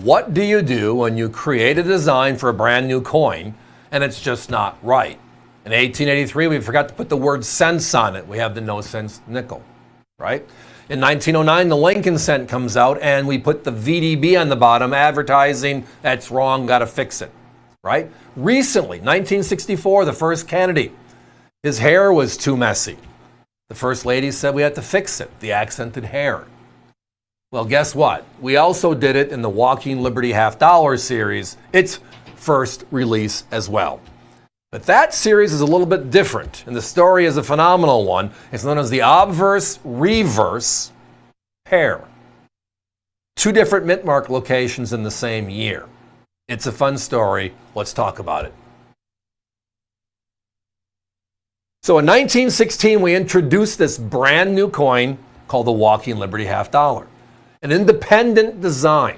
What do you do when you create a design for a brand new coin and it's just not right? In 1883, we forgot to put the word cents on it. We have the no cents nickel, right? In 1909, the Lincoln cent comes out and we put the VDB on the bottom, advertising that's wrong, got to fix it, right? Recently, 1964, the first Kennedy, his hair was too messy. The first lady said we had to fix it, the accented hair. Well, guess what? We also did it in the Walking Liberty $50 series, its first release as well. But that series is a little bit different, and the story is a phenomenal one. It's known as the Obverse Reverse Pair. Two different mint mark locations in the same year. It's a fun story. Let's talk about it. So in 1916, we introduced this brand new coin called the Walking Liberty $50. An independent design.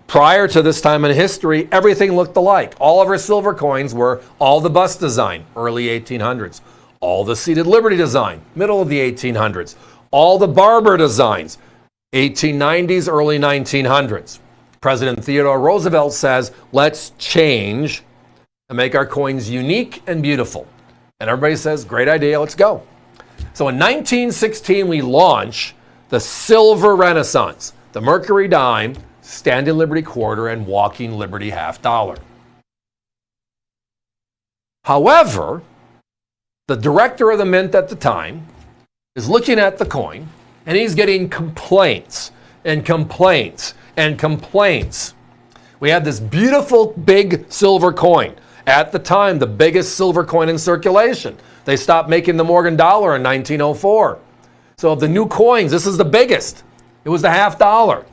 Prior to this time in history, everything looked alike. All of our silver coins were all the bust design, early 1800s. All the seated Liberty design, middle of the 1800s. All the Barber designs, 1890s, early 1900s. President Theodore Roosevelt says, let's change and make our coins unique and beautiful. And everybody says, great idea, let's go. So in 1916, we launch the Silver Renaissance, the Mercury Dime, Standing Liberty Quarter, and Walking Liberty $50. However, the director of the mint at the time is looking at the coin, and he's getting complaints and complaints and complaints. We had this beautiful big silver coin. At the time, the biggest silver coin in circulation. They stopped making the Morgan dollar in 1904. So of the new coins, this is the biggest. It was the $50.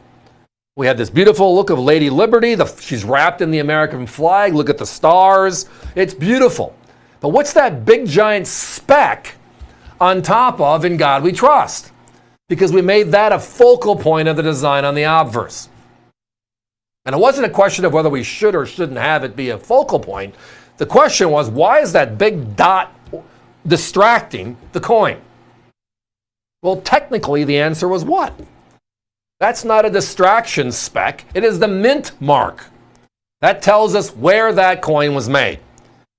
We had this beautiful look of Lady Liberty. She's wrapped in the American flag. Look at the stars. It's beautiful. But what's that big giant speck on top of In God We Trust? Because we made that a focal point of the design on the obverse. And it wasn't a question of whether we should or shouldn't have it be a focal point. The question was, why is that big dot distracting the coin? Well, technically, the answer was what? That's not a distraction speck. It is the mint mark. That tells us where that coin was made.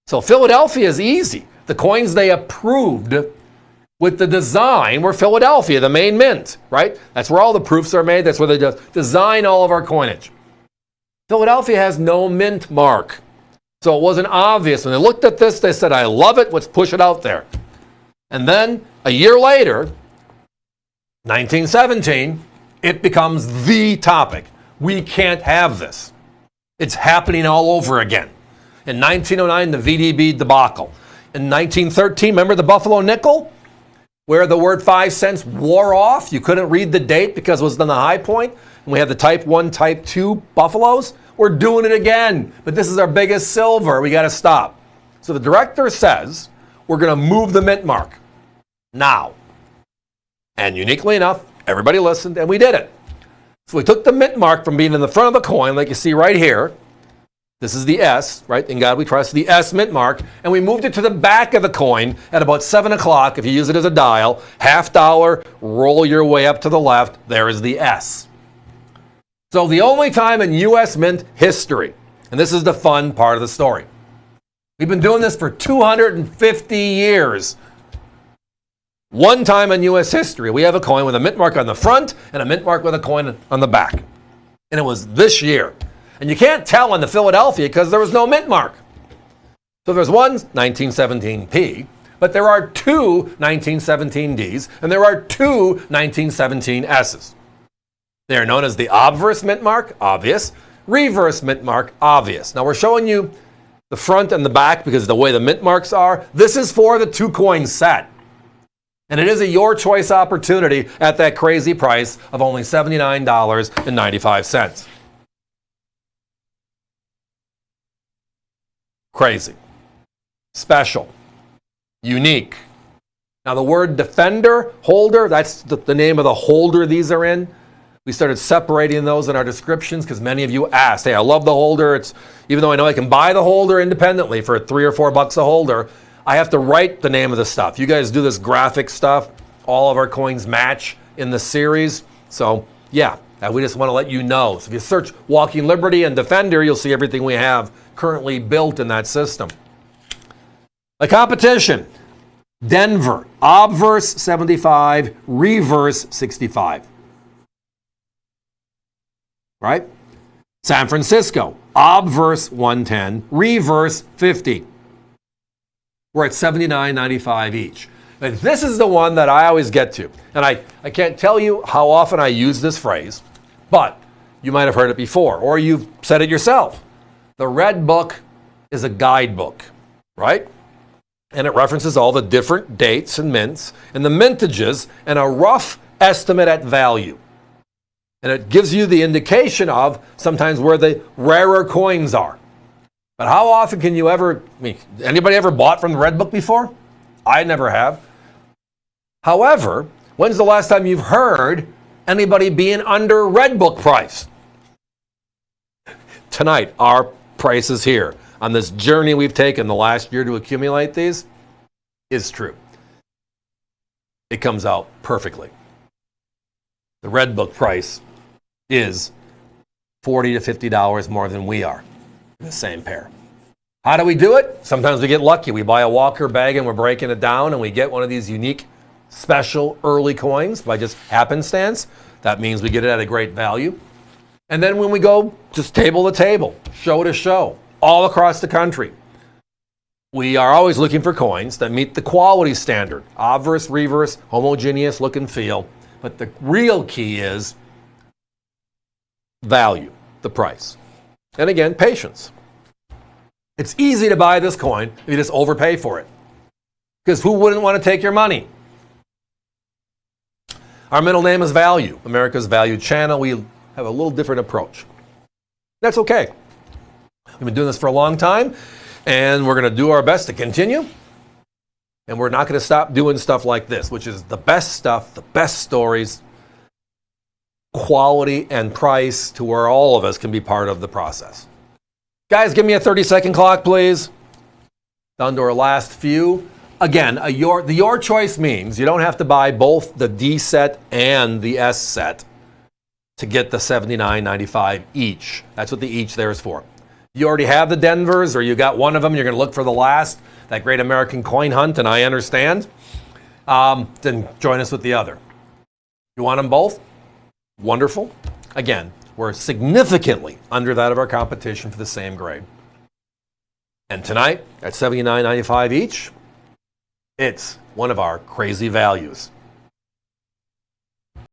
So Philadelphia is easy. The coins they approved with the design were Philadelphia, the main mint, right? That's where all the proofs are made. That's where they design all of our coinage. Philadelphia has no mint mark. So it wasn't obvious. When they looked at this, they said, I love it. Let's push it out there. And then a year later, 1917, it becomes the topic. We can't have this. It's happening all over again. In 1909, the VDB debacle. In 1913, remember the Buffalo nickel? Where the word 5 cents wore off. You couldn't read the date because it was on the high point. And we had the type 1, type 2 Buffaloes. We're doing it again. But this is our biggest silver. We got to stop. So the director says, we're going to move the mint mark now. And uniquely enough, everybody listened, and we did it. So we took the mint mark from being in the front of the coin, like you see right here. This is the S, right? In God We Trust, the S mint mark. And we moved it to the back of the coin at about 7 o'clock. If you use it as a dial, $50, roll your way up to the left. There is the S. So the only time in U.S. mint history, and this is the fun part of the story. We've been doing this for 250 years. One time in U.S. history, we have a coin with a mint mark on the front and a mint mark with a coin on the back. And it was this year. And you can't tell on the Philadelphia because there was no mint mark. So there's one 1917P, but there are two 1917Ds, and there are two 1917Ss. They are known as the obverse mint mark, obvious, reverse mint mark, obvious. Now we're showing you the front and the back because of the way the mint marks are. This is for the two coin set. And it is a your choice opportunity at that crazy price of only $79.95. Crazy. Special. Unique. Now the word defender, holder, that's the name of the holder these are in. We started separating those in our descriptions because many of you asked, hey, I love the holder. Even though I know I can buy the holder independently for $3 or $4 a holder, I have to write the name of the stuff. You guys do this graphic stuff. All of our coins match in the series. So yeah, And we just want to let you know. So if you search Walking Liberty and Defender, you'll see everything we have currently built in that system. The competition. Denver, Obverse 75, Reverse 65. Right? San Francisco, Obverse 110, Reverse 50. We're at $79.95 each. And this is the one that I always get to. And I can't tell you how often I use this phrase, but you might have heard it before, or you've said it yourself. The Red Book is a guidebook, right? And it references all the different dates and mints and the mintages and a rough estimate at value. And it gives you the indication of sometimes where the rarer coins are. But how often can you ever, anybody ever bought from the Red Book before? I never have. However, when's the last time you've heard anybody being under Red Book price? Tonight, our price is here. On this journey we've taken the last year to accumulate these is true. It comes out perfectly. The Red Book price is $40 to $50 more than we are in the same pair. How do we do it? Sometimes we get lucky. We buy a Walker bag and we're breaking it down and we get one of these unique, special early coins by just happenstance. That means we get it at a great value. And then when we go just table to table, show to show, all across the country, we are always looking for coins that meet the quality standard. Obverse, reverse, homogeneous look and feel. But the real key is value, the price. And again, patience. It's easy to buy this coin if you just overpay for it. Because who wouldn't want to take your money? Our middle name is Value, America's Value Channel. We have a little different approach. That's okay. We've been doing this for a long time, and we're going to do our best to continue. And we're not going to stop doing stuff like this, which is the best stuff, the best stories, quality and price to where all of us can be part of the process. Guys, give me a 30-second clock, please. Down to our last few. Again, the your choice means you don't have to buy both the D set and the S set to get the $79.95 each. That's what the each there is for. You already have the Denvers, or you got one of them, you're going to look for the last, that great American coin hunt, and I understand. Then join us with the other. You want them both? Wonderful. Again, we're significantly under that of our competition for the same grade. And tonight, at $79.95 each, it's one of our crazy values.